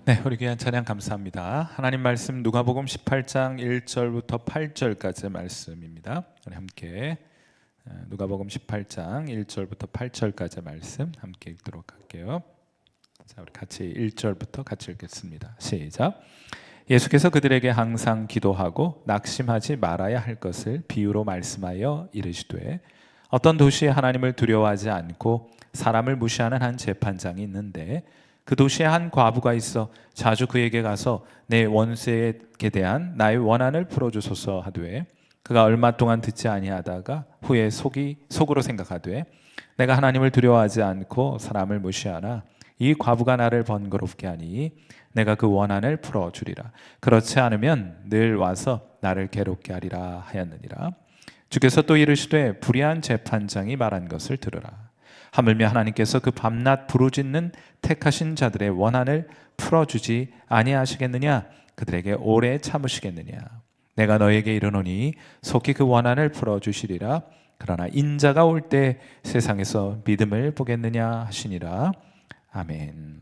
네, 우리 귀한 찬양 감사합니다. 하나님 말씀 누가복음 18장 1절부터 8절까지의 말씀입니다. 우리 함께 누가복음 18장 1절부터 8절까지의 말씀 함께 읽도록 할게요. 자, 우리 같이 1절부터 같이 읽겠습니다. 시작. 예수께서 그들에게 항상 기도하고 낙심하지 말아야 할 것을 비유로 말씀하여 이르시되, 어떤 도시에 하나님을 두려워하지 않고 사람을 무시하는 한 재판장이 있는데, 그 도시에 한 과부가 있어 자주 그에게 가서 내 원수에게 대한 나의 원한을 풀어주소서 하되, 그가 얼마 동안 듣지 아니하다가 후에 속으로 생각하되, 내가 하나님을 두려워하지 않고 사람을 무시하나 이 과부가 나를 번거롭게 하니 내가 그 원한을 풀어주리라. 그렇지 않으면 늘 와서 나를 괴롭게 하리라 하였느니라. 주께서 또 이르시되, 불의한 재판장이 말한 것을 들으라. 하물며 하나님께서 그 밤낮 부르짖는 택하신 자들의 원한을 풀어주지 아니하시겠느냐? 그들에게 오래 참으시겠느냐? 내가 너에게 이르노니 속히 그 원한을 풀어주시리라. 그러나 인자가 올 때 세상에서 믿음을 보겠느냐 하시니라. 아멘.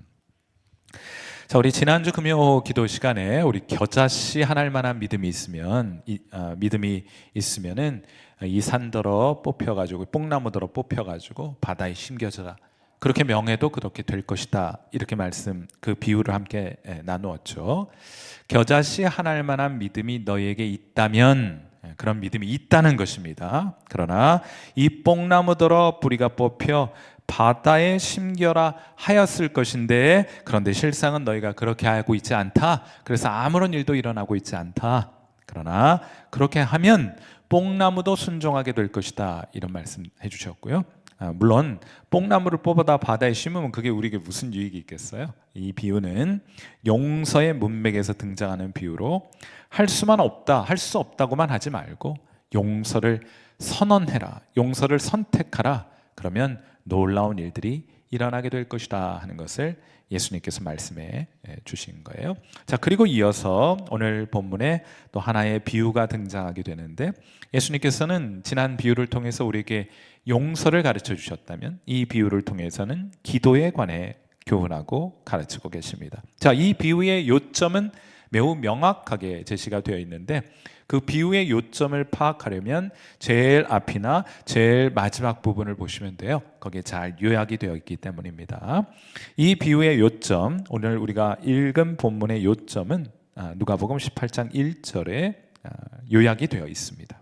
자, 우리 지난주 금요 기도 시간에 우리 겨자씨 하나일 만한 믿음이 있으면은 이 산더러 뽑혀가지고 뽕나무더러 뽑혀가지고 바다에 심겨져라. 그렇게 명해도 그렇게 될 것이다. 이렇게 그 비유를 함께 나누었죠. 겨자씨 하나일 만한 믿음이 너에게 있다면, 그런 믿음이 있다는 것입니다. 그러나 이 뽕나무더러 뿌리가 뽑혀 바다에 심겨라 하였을 것인데, 그런데 실상은 너희가 그렇게 하고 있지 않다. 그래서 아무런 일도 일어나고 있지 않다. 그러나 그렇게 하면 뽕나무도 순종하게 될 것이다. 이런 말씀 해주셨고요. 물론 뽕나무를 뽑아다 바다에 심으면 그게 우리에게 무슨 유익이 있겠어요? 이 비유는 용서의 문맥에서 등장하는 비유로, 할 수만 없다, 할 수 없다고만 하지 말고 용서를 선언해라, 용서를 선택하라. 그러면 놀라운 일들이 일어나게 될 것이다 하는 것을 예수님께서 말씀해 주신 거예요. 자, 그리고 이어서 오늘 본문에 또 하나의 비유가 등장하게 되는데, 예수님께서는 지난 비유를 통해서 우리에게 용서를 가르쳐 주셨다면, 이 비유를 통해서는 기도에 관해 교훈하고 가르치고 계십니다. 자, 이 비유의 요점은 매우 명확하게 제시가 되어 있는데, 그 비유의 요점을 파악하려면 제일 앞이나 제일 마지막 부분을 보시면 돼요. 거기에 잘 요약이 되어 있기 때문입니다. 이 비유의 요점, 오늘 우리가 읽은 본문의 요점은 누가복음 18장 1절에 요약이 되어 있습니다.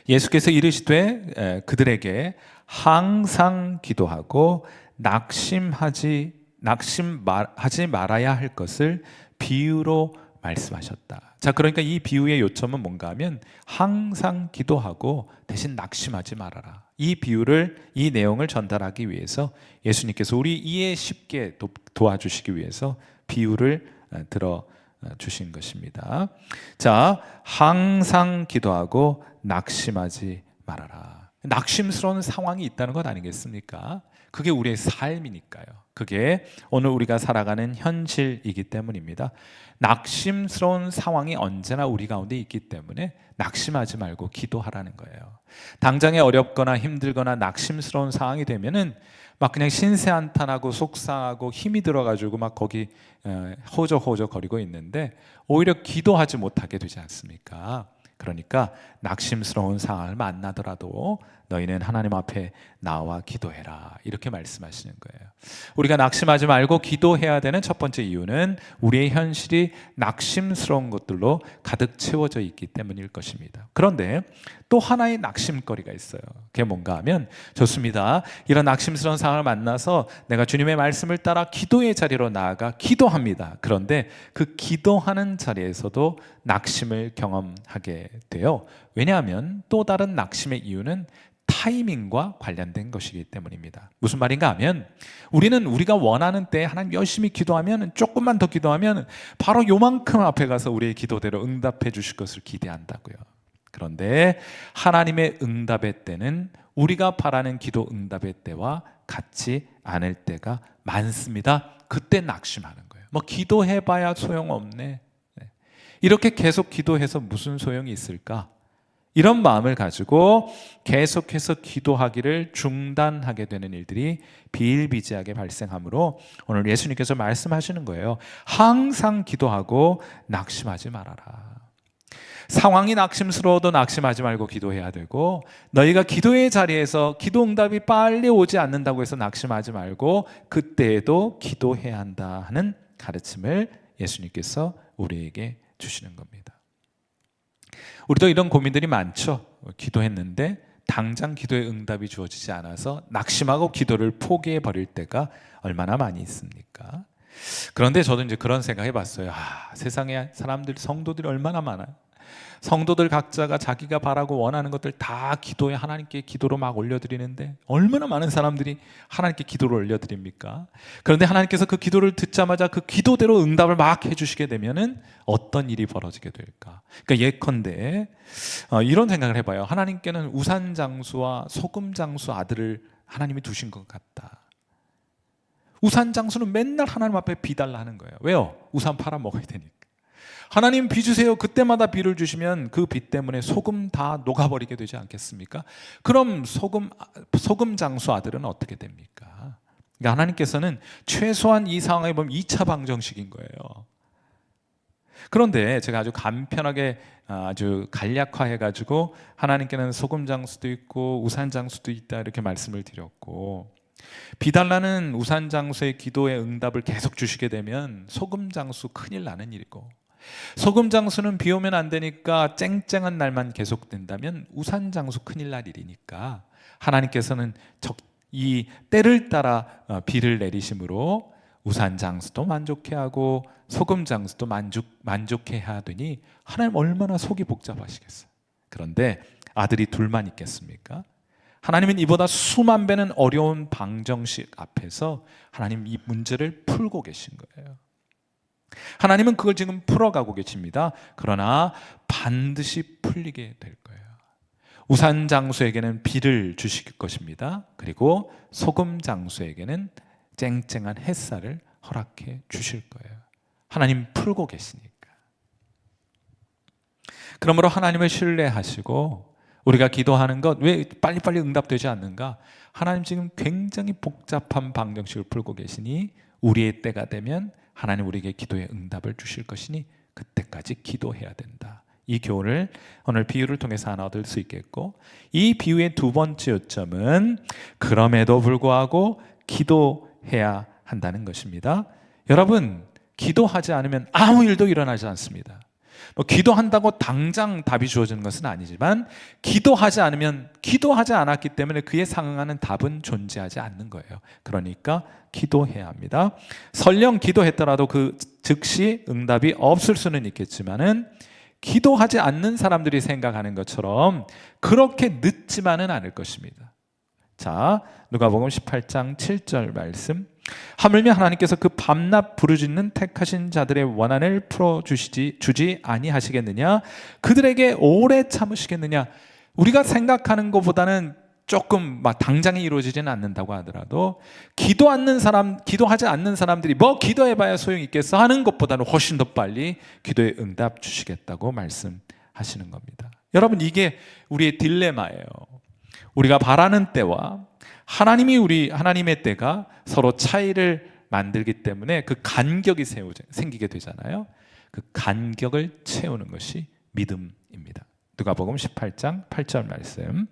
예수께서 이르시되 그들에게 항상 기도하고 낙심하지 말아야 할 것을 비유로 말씀하셨다. 자, 그러니까 이 비유의 요점은 뭔가 하면 항상 기도하고 대신 낙심하지 말아라. 이 내용을 전달하기 위해서 예수님께서 우리 이해 쉽게 도와주시기 위해서 비유를 들어 주신 것입니다. 자, 항상 기도하고 낙심하지 말아라. 낙심스러운 상황이 있다는 것 아니겠습니까? 그게 우리의 삶이니까요. 그게 오늘 우리가 살아가는 현실이기 때문입니다. 낙심스러운 상황이 언제나 우리 가운데 있기 때문에 낙심하지 말고 기도하라는 거예요. 당장에 어렵거나 힘들거나 낙심스러운 상황이 되면은 막 그냥 신세한탄하고 속상하고 힘이 들어가지고 막 거기 호적호적 거리고 있는데, 오히려 기도하지 못하게 되지 않습니까? 그러니까 낙심스러운 상황을 만나더라도 너희는 하나님 앞에 나와 기도해라, 이렇게 말씀하시는 거예요. 우리가 낙심하지 말고 기도해야 되는 첫 번째 이유는 우리의 현실이 낙심스러운 것들로 가득 채워져 있기 때문일 것입니다. 그런데 또 하나의 낙심거리가 있어요. 그게 뭔가 하면, 좋습니다, 이런 낙심스러운 상황을 만나서 내가 주님의 말씀을 따라 기도의 자리로 나아가 기도합니다. 그런데 그 기도하는 자리에서도 낙심을 경험하게 돼요. 왜냐하면 또 다른 낙심의 이유는 타이밍과 관련된 것이기 때문입니다. 무슨 말인가 하면, 우리는 우리가 원하는 때 하나님 열심히 기도하면, 조금만 더 기도하면 바로 요만큼 앞에 가서 우리의 기도대로 응답해 주실 것을 기대한다고요. 그런데 하나님의 응답의 때는 우리가 바라는 기도 응답의 때와 같지 않을 때가 많습니다. 그때 낙심하는 거예요. 뭐 기도해봐야 소용없네, 이렇게 계속 기도해서 무슨 소용이 있을까? 이런 마음을 가지고 계속해서 기도하기를 중단하게 되는 일들이 비일비재하게 발생하므로 오늘 예수님께서 말씀하시는 거예요. 항상 기도하고 낙심하지 말아라. 상황이 낙심스러워도 낙심하지 말고 기도해야 되고, 너희가 기도의 자리에서 기도 응답이 빨리 오지 않는다고 해서 낙심하지 말고 그때에도 기도해야 한다 하는 가르침을 예수님께서 우리에게 주시는 겁니다. 우리도 이런 고민들이 많죠. 기도했는데 당장 기도의 응답이 주어지지 않아서 낙심하고 기도를 포기해 버릴 때가 얼마나 많이 있습니까? 그런데 저도 이제 그런 생각 해봤어요. 세상에 사람들, 성도들이 얼마나 많아요. 성도들 각자가 자기가 바라고 원하는 것들 다 기도에 하나님께 기도로 막 올려드리는데 얼마나 많은 사람들이 하나님께 기도를 올려드립니까? 그런데 하나님께서 그 기도를 듣자마자 그 기도대로 응답을 막 해주시게 되면은 어떤 일이 벌어지게 될까? 그러니까 예컨대 이런 생각을 해봐요. 하나님께는 우산장수와 소금장수 아들을 하나님이 두신 것 같다. 우산장수는 맨날 하나님 앞에 비 달라 하는 거예요. 왜요? 우산 팔아 먹어야 되니까. 하나님 비 주세요. 그때마다 비를 주시면 그 비 때문에 소금 다 녹아버리게 되지 않겠습니까? 그럼 소금 장수 아들은 어떻게 됩니까? 그러니까 하나님께서는 최소한 이 상황에 보면 2차 방정식인 거예요. 그런데 제가 아주 간편하게 아주 간략화해가지고 하나님께는 소금 장수도 있고 우산 장수도 있다 이렇게 말씀을 드렸고, 비달라는 우산 장수의 기도의 응답을 계속 주시게 되면 소금 장수 큰일 나는 일이고, 소금 장수는 비 오면 안 되니까 쨍쨍한 날만 계속된다면 우산 장수 큰일 날 일이니까 하나님께서는 이 때를 따라 비를 내리심으로 우산 장수도 만족해하고 소금 장수도 만족해야 되니 하나님 얼마나 속이 복잡하시겠어요. 그런데 아들이 둘만 있겠습니까? 하나님은 이보다 수만 배는 어려운 방정식 앞에서 하나님 이 문제를 풀고 계신 거예요. 하나님은 그걸 지금 풀어가고 계십니다. 그러나 반드시 풀리게 될 거예요. 우산 장수에게는 비를 주실 것입니다. 그리고 소금 장수에게는 쨍쨍한 햇살을 허락해 주실 거예요. 하나님 풀고 계시니까. 그러므로 하나님을 신뢰하시고, 우리가 기도하는 것 왜 빨리빨리 응답되지 않는가? 하나님 지금 굉장히 복잡한 방정식을 풀고 계시니 우리의 때가 되면 하나님 우리에게 기도의 응답을 주실 것이니 그때까지 기도해야 된다. 이 교훈을 오늘 비유를 통해서 하나 얻을 수 있겠고, 이 비유의 두 번째 요점은 그럼에도 불구하고 기도해야 한다는 것입니다. 여러분, 기도하지 않으면 아무 일도 일어나지 않습니다. 기도한다고 당장 답이 주어지는 것은 아니지만, 기도하지 않으면 기도하지 않았기 때문에 그에 상응하는 답은 존재하지 않는 거예요. 그러니까 기도해야 합니다. 설령 기도했더라도 그 즉시 응답이 없을 수는 있겠지만은 기도하지 않는 사람들이 생각하는 것처럼 그렇게 늦지만은 않을 것입니다. 자, 누가복음 18장 7절 말씀. 하물며 하나님께서 그 밤낮 부르짖는 택하신 자들의 원한을 주지 아니하시겠느냐? 그들에게 오래 참으시겠느냐? 우리가 생각하는 것보다는 조금 막 당장에 이루어지지는 않는다고 하더라도 기도하지 않는 사람들이 뭐 기도해봐야 소용이 있겠어 하는 것보다는 훨씬 더 빨리 기도의 응답 주시겠다고 말씀하시는 겁니다. 여러분, 이게 우리의 딜레마예요. 우리가 바라는 때와 하나님의 때가 서로 차이를 만들기 때문에 그 간격이 생기게 되잖아요. 그 간격을 채우는 것이 믿음입니다. 누가복음 18장 8절 말씀.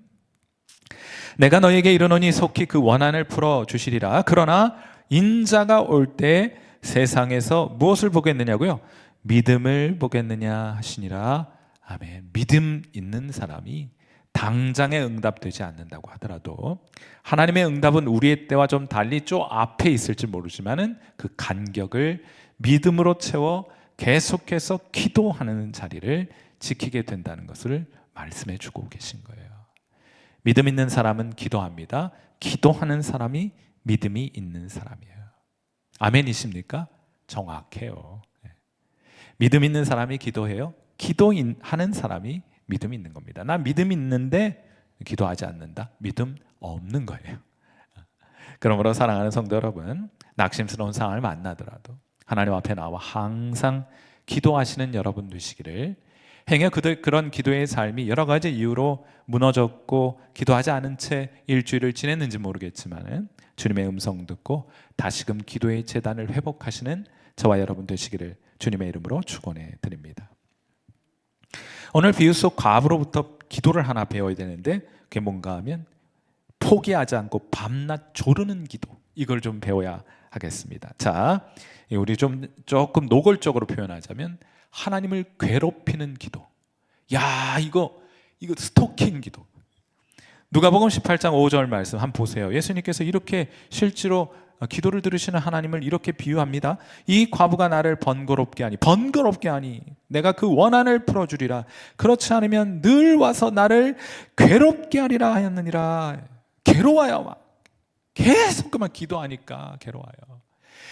내가 너에게 이르노니 속히 그 원한을 풀어 주시리라. 그러나 인자가 올 때 세상에서 무엇을 보겠느냐고요? 믿음을 보겠느냐 하시니라. 아멘. 믿음 있는 사람이 당장에 응답되지 않는다고 하더라도 하나님의 응답은 우리의 때와 좀 달리 좀 앞에 있을지 모르지만은 그 간격을 믿음으로 채워 계속해서 기도하는 자리를 지키게 된다는 것을 말씀해 주고 계신 거예요. 믿음 있는 사람은 기도합니다. 기도하는 사람이 믿음이 있는 사람이에요. 아멘이십니까? 정확해요. 믿음 있는 사람이 기도해요. 기도하는 사람이 믿음이 있는 겁니다. 나 믿음 있는데 기도하지 않는다? 믿음 없는 거예요. 그러므로 사랑하는 성도 여러분, 낙심스러운 상황을 만나더라도 하나님 앞에 나와 항상 기도하시는 여러분 되시기를 행여 그런 기도의 삶이 여러 가지 이유로 무너졌고 기도하지 않은 채 일주일을 지냈는지 모르겠지만 주님의 음성 듣고 다시금 기도의 재단을 회복하시는 저와 여러분 되시기를 주님의 이름으로 축원해 드립니다. 오늘 비유 속 과부로부터 기도를 하나 배워야 되는데 그게 뭔가 하면 포기하지 않고 밤낮 조르는 기도, 이걸 좀 배워야 하겠습니다. 자, 우리 조금 노골적으로 표현하자면 하나님을 괴롭히는 기도. 야, 이거 스토킹 기도. 누가복음 18장 5절 말씀 한번 보세요. 예수님께서 이렇게 실제로 기도를 들으시는 하나님을 이렇게 비유합니다. 이 과부가 나를 번거롭게 하니 내가 그 원한을 풀어주리라. 그렇지 않으면 늘 와서 나를 괴롭게 하리라 하였느니라. 괴로워요. 막 계속 그만 기도하니까 괴로워요.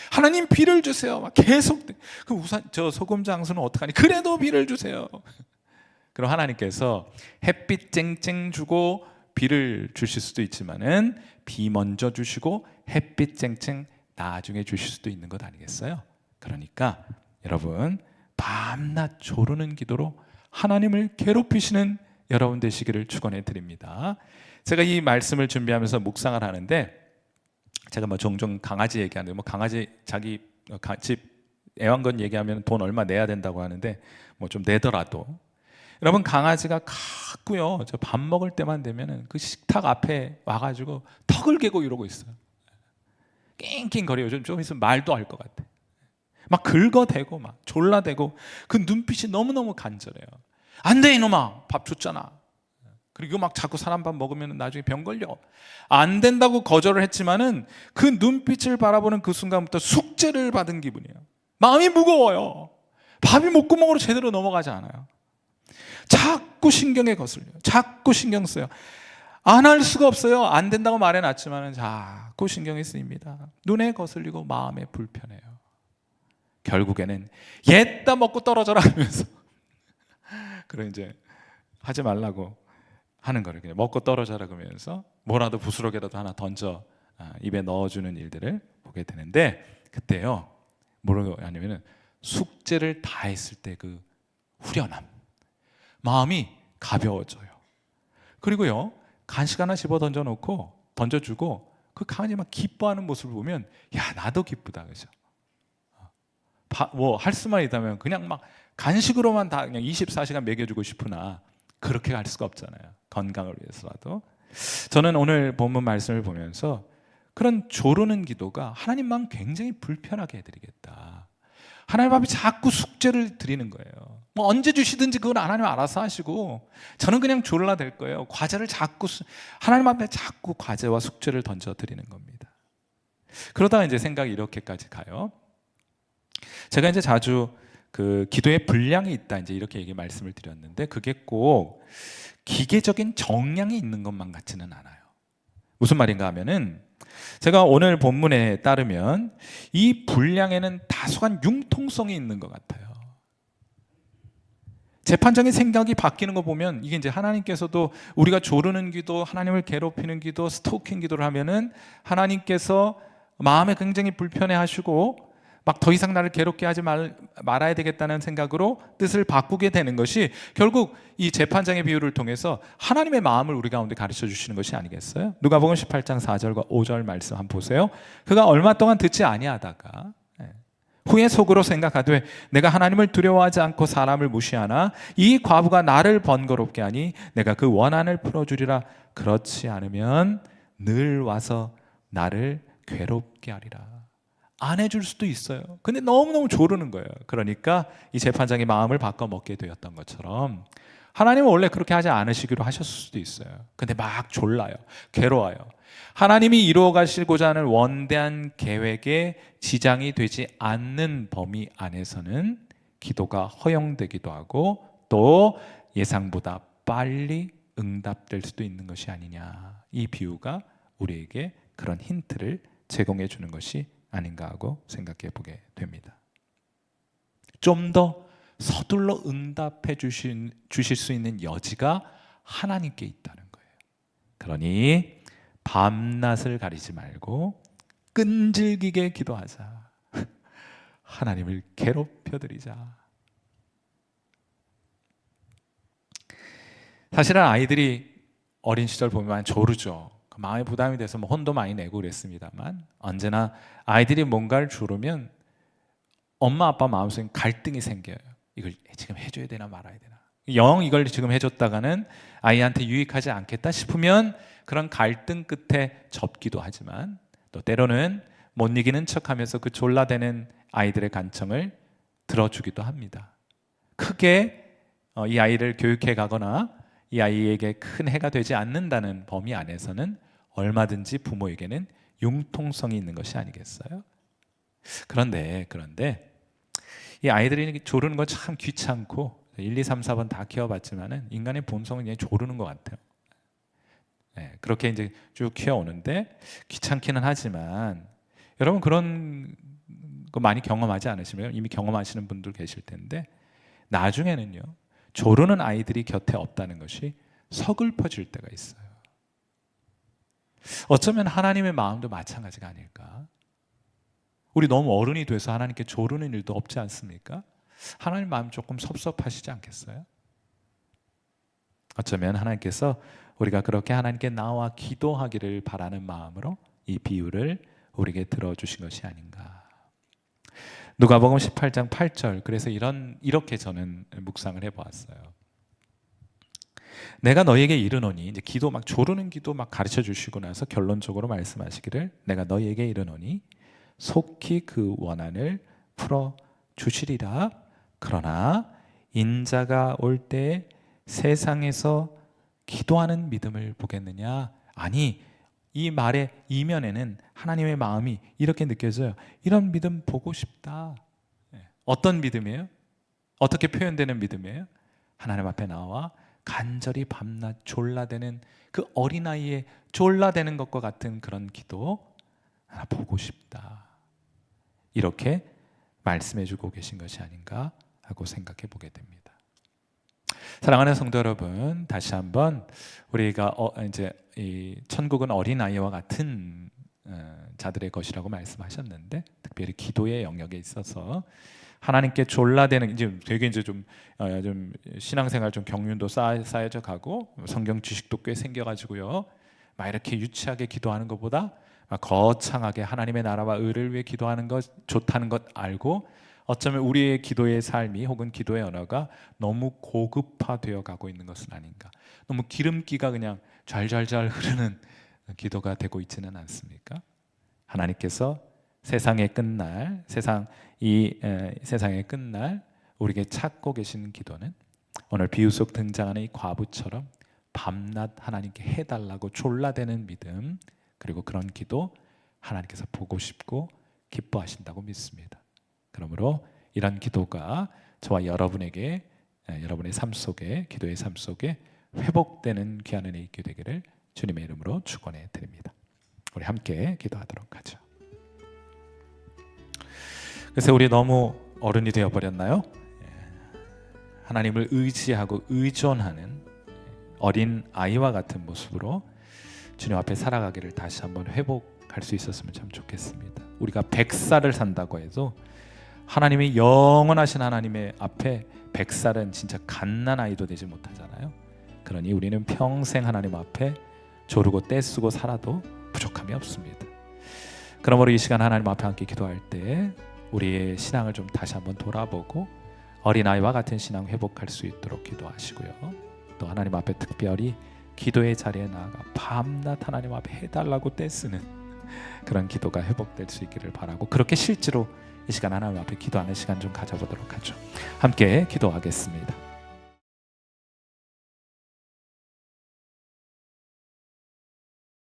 하나님 비를 주세요. 막 계속. 그 우산 저 소금 장수는 어떡하니? 그래도 비를 주세요. 그럼 하나님께서 햇빛 쨍쨍 주고 비를 주실 수도 있지만은 비 먼저 주시고 햇빛 쨍쨍 나중에 주실 수도 있는 것 아니겠어요? 그러니까 여러분 밤낮 조르는 기도로 하나님을 괴롭히시는 여러분 되시기를 축원해 드립니다. 제가 이 말씀을 준비하면서 묵상을 하는데 제가 뭐 종종 강아지 얘기하는데 뭐 강아지 자기 집 애완견 얘기하면 돈 얼마 내야 된다고 하는데 뭐 좀 내더라도 여러분 강아지가 가고요. 저 밥 먹을 때만 되면은 그 식탁 앞에 와가지고 턱을 개고 이러고 있어요. 낑낑거려요. 좀 있으면 말도 할 것 같아. 막 긁어대고 막 졸라대고 그 눈빛이 너무너무 간절해요. 안 돼 이놈아, 밥 줬잖아. 그리고 막 자꾸 사람 밥 먹으면 나중에 병 걸려. 안 된다고 거절을 했지만은 그 눈빛을 바라보는 그 순간부터 숙제를 받은 기분이에요. 마음이 무거워요. 밥이 목구멍으로 제대로 넘어가지 않아요. 자꾸 신경에 거슬려요. 자꾸 신경 써요. 안 할 수가 없어요. 안 된다고 말해놨지만은 자꾸 신경이 쓰입니다. 눈에 거슬리고 마음에 불편해요. 결국에는 옛다 먹고 떨어져라 하면서 그래 이제 하지 말라고 하는 거를 그냥 먹고 떨어져라 그러면서 뭐라도 부스러기라도 하나 던져 입에 넣어주는 일들을 보게 되는데 그때요 뭐라고 하냐면은 숙제를 다 했을 때 그 후련함, 마음이 가벼워져요. 그리고요 간식 하나 집어 던져주고 그 강아지 막 기뻐하는 모습을 보면 야 나도 기쁘다 그죠? 뭐 할 수만 있다면 그냥 막 간식으로만 다 그냥 24시간 먹여주고 싶으나 그렇게 갈 수가 없잖아요. 건강을 위해서라도. 저는 오늘 본문 말씀을 보면서 그런 조르는 기도가 하나님 마음 굉장히 불편하게 해드리겠다. 하나님 앞에 자꾸 숙제를 드리는 거예요. 뭐 언제 주시든지 그건 하나님 알아서 하시고 저는 그냥 졸라댈 거예요. 과제를 하나님 앞에 자꾸 과제와 숙제를 던져 드리는 겁니다. 그러다가 이제 생각이 이렇게까지 가요. 제가 이제 자주 그 기도의 분량이 있다 이제 이렇게 말씀을 드렸는데 그게 꼭 기계적인 정량이 있는 것만 같지는 않아요. 무슨 말인가 하면은 제가 오늘 본문에 따르면 이 분량에는 다소한 융통성이 있는 것 같아요. 재판장의 생각이 바뀌는 거 보면 이게 이제 하나님께서도 우리가 조르는 기도, 하나님을 괴롭히는 기도, 스토킹 기도를 하면은 하나님께서 마음에 굉장히 불편해하시고 막 더 이상 나를 괴롭게 하지 말아야 되겠다는 생각으로 뜻을 바꾸게 되는 것이 결국 이 재판장의 비유를 통해서 하나님의 마음을 우리 가운데 가르쳐 주시는 것이 아니겠어요? 누가복음 18장 4절과 5절 말씀 한번 보세요. 그가 얼마 동안 듣지 아니하다가 후에 속으로 생각하되 내가 하나님을 두려워하지 않고 사람을 무시하나 이 과부가 나를 번거롭게 하니 내가 그 원한을 풀어주리라. 그렇지 않으면 늘 와서 나를 괴롭게 하리라. 안 해줄 수도 있어요. 근데 너무너무 조르는 거예요. 그러니까 이 재판장이 마음을 바꿔 먹게 되었던 것처럼 하나님은 원래 그렇게 하지 않으시기로 하셨을 수도 있어요. 근데 막 졸라요. 괴로워요. 하나님이 이루어 가시고자 하는 원대한 계획에 지장이 되지 않는 범위 안에서는 기도가 허용되기도 하고 또 예상보다 빨리 응답될 수도 있는 것이 아니냐. 이 비유가 우리에게 그런 힌트를 제공해 주는 것이 아닌가 하고 생각해 보게 됩니다. 좀 더 서둘러 응답해 주실 수 있는 여지가 하나님께 있다는 거예요. 그러니 밤낮을 가리지 말고 끈질기게 기도하자. 하나님을 괴롭혀 드리자. 사실은 아이들이 어린 시절 보면 조르죠. 마음에 부담이 돼서 뭐 혼도 많이 내고 그랬습니다만, 언제나 아이들이 뭔가를 조르면 엄마 아빠 마음속에 갈등이 생겨요. 이걸 지금 해줘야 되나 말아야 되나. 영 이걸 지금 해줬다가는 아이한테 유익하지 않겠다 싶으면 그런 갈등 끝에 접기도 하지만, 또 때로는 못 이기는 척하면서 그 졸라대는 아이들의 간청을 들어주기도 합니다. 크게 이 아이를 교육해 가거나 이 아이에게 큰 해가 되지 않는다는 범위 안에서는 얼마든지 부모에게는 융통성이 있는 것이 아니겠어요? 그런데 이 아이들이 조르는 건 참 귀찮고, 1, 2, 3, 4번 다 키워봤지만은 인간의 본성은 그냥 조르는 것 같아요. 네, 그렇게 이제 쭉 키워오는데 귀찮기는 하지만, 여러분 그런 거 많이 경험하지 않으시면, 이미 경험하시는 분들 계실 텐데, 나중에는요 조르는 아이들이 곁에 없다는 것이 서글퍼질 때가 있어요. 어쩌면 하나님의 마음도 마찬가지가 아닐까. 우리 너무 어른이 돼서 하나님께 조르는 일도 없지 않습니까? 하나님 마음 조금 섭섭하시지 않겠어요? 어쩌면 하나님께서 우리가 그렇게 하나님께 나와 기도하기를 바라는 마음으로 이 비유를 우리에게 들어주신 것이 아닌가. 누가복음 18장 8절, 그래서 이렇게 저는 묵상을 해보았어요. 내가 너희에게 이르노니, 이제 기도 막 조르는 기도 막 가르쳐 주시고 나서 결론적으로 말씀하시기를, 내가 너희에게 이르노니 속히 그 원한을 풀어 주시리라. 그러나 인자가 올 때 세상에서 기도하는 믿음을 보겠느냐? 아니, 이 말의 이면에는 하나님의 마음이 이렇게 느껴져요. 이런 믿음 보고 싶다. 어떤 믿음이에요? 어떻게 표현되는 믿음이에요? 하나님 앞에 나와 간절히 밤낮 졸라대는 그 어린아이의 졸라대는 것과 같은 그런 기도 보고 싶다. 이렇게 말씀해주고 계신 것이 아닌가 하고 생각해 보게 됩니다. 사랑하는 성도 여러분, 다시 한번 우리가 이제 이 천국은 어린아이와 같은 자들의 것이라고 말씀하셨는데, 특별히 기도의 영역에 있어서 하나님께 졸라대는, 이제 되게 이제 좀 신앙생활 좀 경륜도 쌓여져 가고 성경 지식도 꽤 생겨가지고요, 막 이렇게 유치하게 기도하는 것보다 막 거창하게 하나님의 나라와 의를 위해 기도하는 것 좋다는 것 알고, 어쩌면 우리의 기도의 삶이 혹은 기도의 언어가 너무 고급화되어 가고 있는 것은 아닌가. 너무 기름기가 그냥 잘잘잘 흐르는 기도가 되고 있지는 않습니까? 하나님께서 세상의 끝날, 세상의 끝날 우리에게 찾고 계신 기도는 오늘 비유 속 등장하는 이 과부처럼 밤낮 하나님께 해달라고 졸라대는 믿음, 그리고 그런 기도 하나님께서 보고 싶고 기뻐하신다고 믿습니다. 그러므로 이런 기도가 저와 여러분에게, 여러분의 삶 속에, 기도의 삶 속에 회복되는 귀한 은혜 있게 되기를 주님의 이름으로 축원해 드립니다. 우리 함께 기도하도록 하죠. 그래서 우리 너무 어른이 되어버렸나요? 하나님을 의지하고 의존하는 어린 아이와 같은 모습으로 주님 앞에 살아가기를 다시 한번 회복할 수 있었으면 참 좋겠습니다. 우리가 100살을 산다고 해도 하나님이 영원하신 하나님의 앞에 100살은 진짜 갓난아이도 되지 못하잖아요. 그러니 우리는 평생 하나님 앞에 조르고 떼쓰고 살아도 부족함이 없습니다. 그러므로 이 시간 하나님 앞에 함께 기도할 때 우리의 신앙을 좀 다시 한번 돌아보고 어린아이와 같은 신앙 회복할 수 있도록 기도하시고요, 또 하나님 앞에 특별히 기도의 자리에 나아가 밤낮 하나님 앞에 해달라고 떼쓰는 그런 기도가 회복될 수 있기를 바라고, 그렇게 실제로 이 시간 하나님 앞에 기도하는 시간 좀 가져보도록 하죠. 함께 기도하겠습니다.